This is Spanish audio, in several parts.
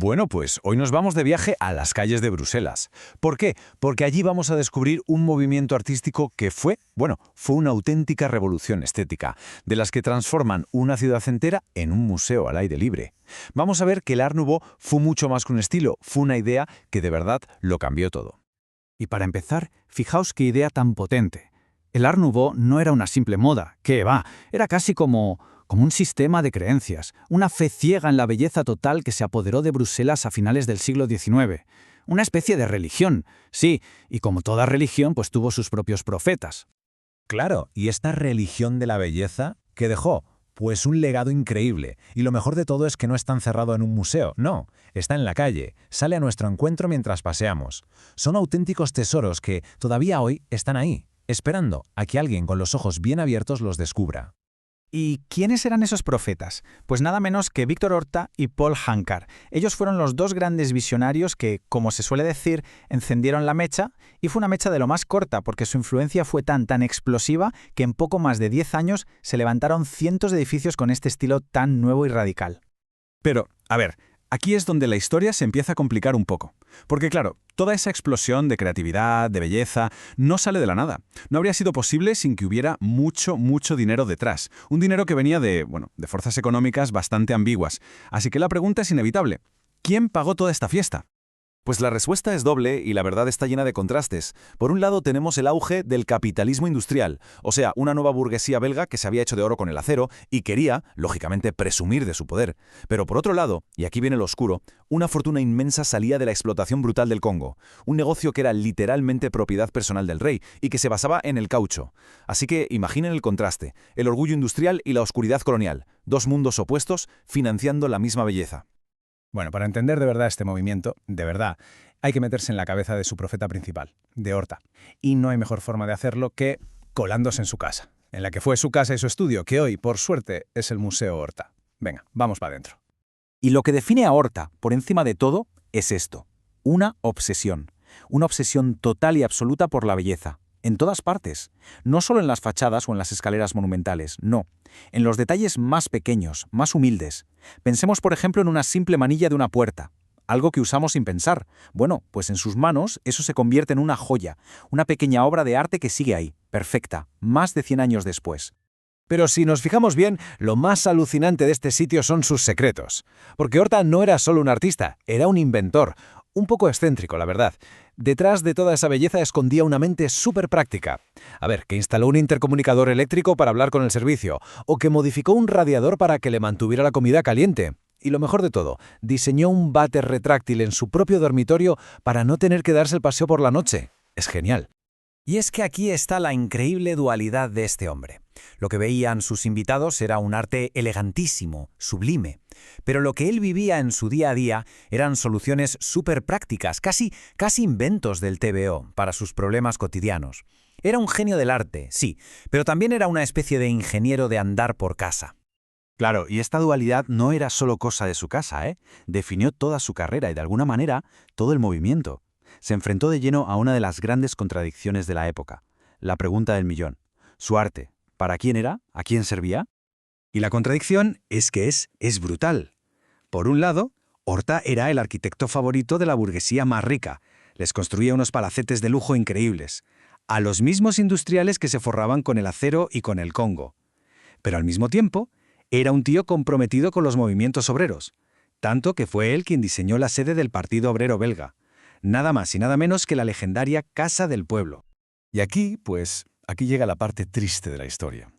Bueno, pues hoy nos vamos de viaje a las calles de Bruselas. ¿Por qué? Porque allí vamos a descubrir un movimiento artístico que fue una auténtica revolución estética, de las que transforman una ciudad entera en un museo al aire libre. Vamos a ver que el Art Nouveau fue mucho más que un estilo, fue una idea que de verdad lo cambió todo. Y para empezar, fijaos qué idea tan potente. El Art Nouveau no era una simple moda, ¡qué va! Era casi como un sistema de creencias, una fe ciega en la belleza total que se apoderó de Bruselas a finales del siglo XIX. Una especie de religión, sí, y como toda religión, pues tuvo sus propios profetas. Claro, y esta religión de la belleza, ¿qué dejó? Pues un legado increíble, y lo mejor de todo es que no está encerrado en un museo, no, está en la calle, sale a nuestro encuentro mientras paseamos. Son auténticos tesoros que todavía hoy están ahí, esperando a que alguien con los ojos bien abiertos los descubra. ¿Y quiénes eran esos profetas? Pues nada menos que Victor Horta y Paul Hankar. Ellos fueron los dos grandes visionarios que, como se suele decir, encendieron la mecha, y fue una mecha de lo más corta porque su influencia fue tan explosiva que en poco más de 10 años se levantaron cientos de edificios con este estilo tan nuevo y radical. Pero, a ver, aquí es donde la historia se empieza a complicar un poco. Porque claro, toda esa explosión de creatividad, de belleza, no sale de la nada. No habría sido posible sin que hubiera mucho dinero detrás. Un dinero que venía de fuerzas económicas bastante ambiguas. Así que la pregunta es inevitable. ¿Quién pagó toda esta fiesta? Pues la respuesta es doble y la verdad está llena de contrastes. Por un lado tenemos el auge del capitalismo industrial, o sea, una nueva burguesía belga que se había hecho de oro con el acero y quería, lógicamente, presumir de su poder. Pero por otro lado, y aquí viene lo oscuro, una fortuna inmensa salía de la explotación brutal del Congo, un negocio que era literalmente propiedad personal del rey y que se basaba en el caucho. Así que imaginen el contraste, el orgullo industrial y la oscuridad colonial, dos mundos opuestos financiando la misma belleza. Bueno, para entender de verdad este movimiento, de verdad, hay que meterse en la cabeza de su profeta principal, de Horta. Y no hay mejor forma de hacerlo que colándose en su casa, en la que fue su casa y su estudio, que hoy, por suerte, es el Museo Horta. Venga, vamos para adentro. Y lo que define a Horta, por encima de todo, es esto: una obsesión total y absoluta por la belleza. En todas partes, no solo en las fachadas o en las escaleras monumentales, no, en los detalles más pequeños, más humildes. Pensemos, por ejemplo, en una simple manilla de una puerta, algo que usamos sin pensar. Bueno, pues en sus manos eso se convierte en una joya, una pequeña obra de arte que sigue ahí, perfecta, más de 100 años después. Pero si nos fijamos bien, lo más alucinante de este sitio son sus secretos. Porque Horta no era solo un artista, era un inventor. Un poco excéntrico, la verdad. Detrás de toda esa belleza escondía una mente súper práctica. A ver, que instaló un intercomunicador eléctrico para hablar con el servicio, o que modificó un radiador para que le mantuviera la comida caliente. Y lo mejor de todo, diseñó un váter retráctil en su propio dormitorio para no tener que darse el paseo por la noche. Es genial. Y es que aquí está la increíble dualidad de este hombre. Lo que veían sus invitados era un arte elegantísimo, sublime, pero lo que él vivía en su día a día eran soluciones súper prácticas, casi inventos del TVO para sus problemas cotidianos. Era un genio del arte, sí, pero también era una especie de ingeniero de andar por casa. Claro, y esta dualidad no era solo cosa de su casa, ¿eh? Definió toda su carrera y de alguna manera todo el movimiento. Se enfrentó de lleno a una de las grandes contradicciones de la época, la pregunta del millón. Su arte, ¿para quién era? ¿A quién servía? Y la contradicción es que es brutal. Por un lado, Horta era el arquitecto favorito de la burguesía más rica. Les construía unos palacetes de lujo increíbles, a los mismos industriales que se forraban con el acero y con el Congo. Pero al mismo tiempo, era un tío comprometido con los movimientos obreros, tanto que fue él quien diseñó la sede del Partido Obrero Belga. Nada más y nada menos que la legendaria Casa del Pueblo. Y aquí llega la parte triste de la historia.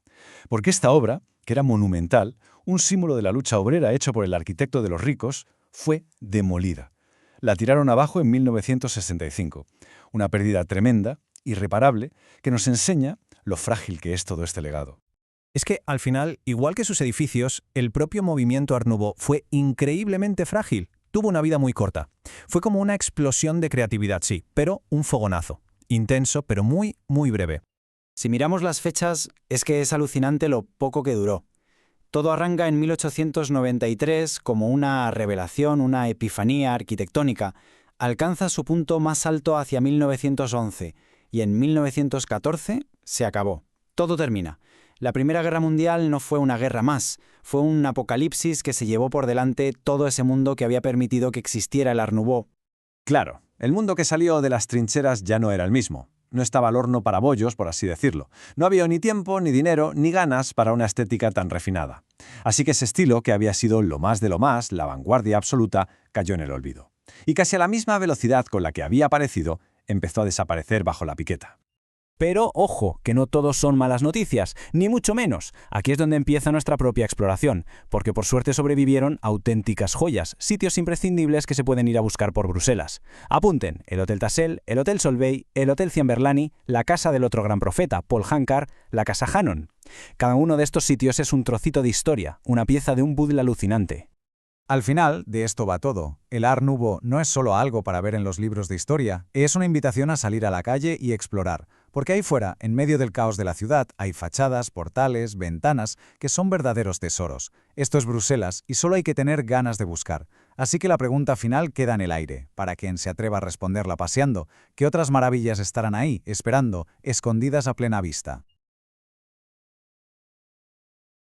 Porque esta obra, que era monumental, un símbolo de la lucha obrera hecho por el arquitecto de los ricos, fue demolida. La tiraron abajo en 1965. Una pérdida tremenda, irreparable, que nos enseña lo frágil que es todo este legado. Es que, al final, igual que sus edificios, el propio movimiento Art Nouveau fue increíblemente frágil. Tuvo una vida muy corta. Fue como una explosión de creatividad, sí, pero un fogonazo. Intenso, pero muy breve. Si miramos las fechas, es que es alucinante lo poco que duró. Todo arranca en 1893 como una revelación, una epifanía arquitectónica. Alcanza su punto más alto hacia 1911 y en 1914 se acabó. Todo termina. La Primera Guerra Mundial no fue una guerra más, fue un apocalipsis que se llevó por delante todo ese mundo que había permitido que existiera el Art Nouveau. Claro, el mundo que salió de las trincheras ya no era el mismo. No estaba al horno para bollos, por así decirlo. No había ni tiempo, ni dinero, ni ganas para una estética tan refinada. Así que ese estilo, que había sido lo más de lo más, la vanguardia absoluta, cayó en el olvido. Y casi a la misma velocidad con la que había aparecido, empezó a desaparecer bajo la piqueta. Pero, ojo, que no todos son malas noticias, ni mucho menos. Aquí es donde empieza nuestra propia exploración, porque por suerte sobrevivieron auténticas joyas, sitios imprescindibles que se pueden ir a buscar por Bruselas. Apunten, el Hotel Tassel, el Hotel Solvay, el Hotel Ciamberlani, la casa del otro gran profeta, Paul Hankar, la casa Hannon. Cada uno de estos sitios es un trocito de historia, una pieza de un puzzle alucinante. Al final, de esto va todo. El Art Nouveau no es solo algo para ver en los libros de historia, es una invitación a salir a la calle y explorar, porque ahí fuera, en medio del caos de la ciudad, hay fachadas, portales, ventanas, que son verdaderos tesoros. Esto es Bruselas y solo hay que tener ganas de buscar. Así que la pregunta final queda en el aire, para quien se atreva a responderla paseando, ¿qué otras maravillas estarán ahí, esperando, escondidas a plena vista?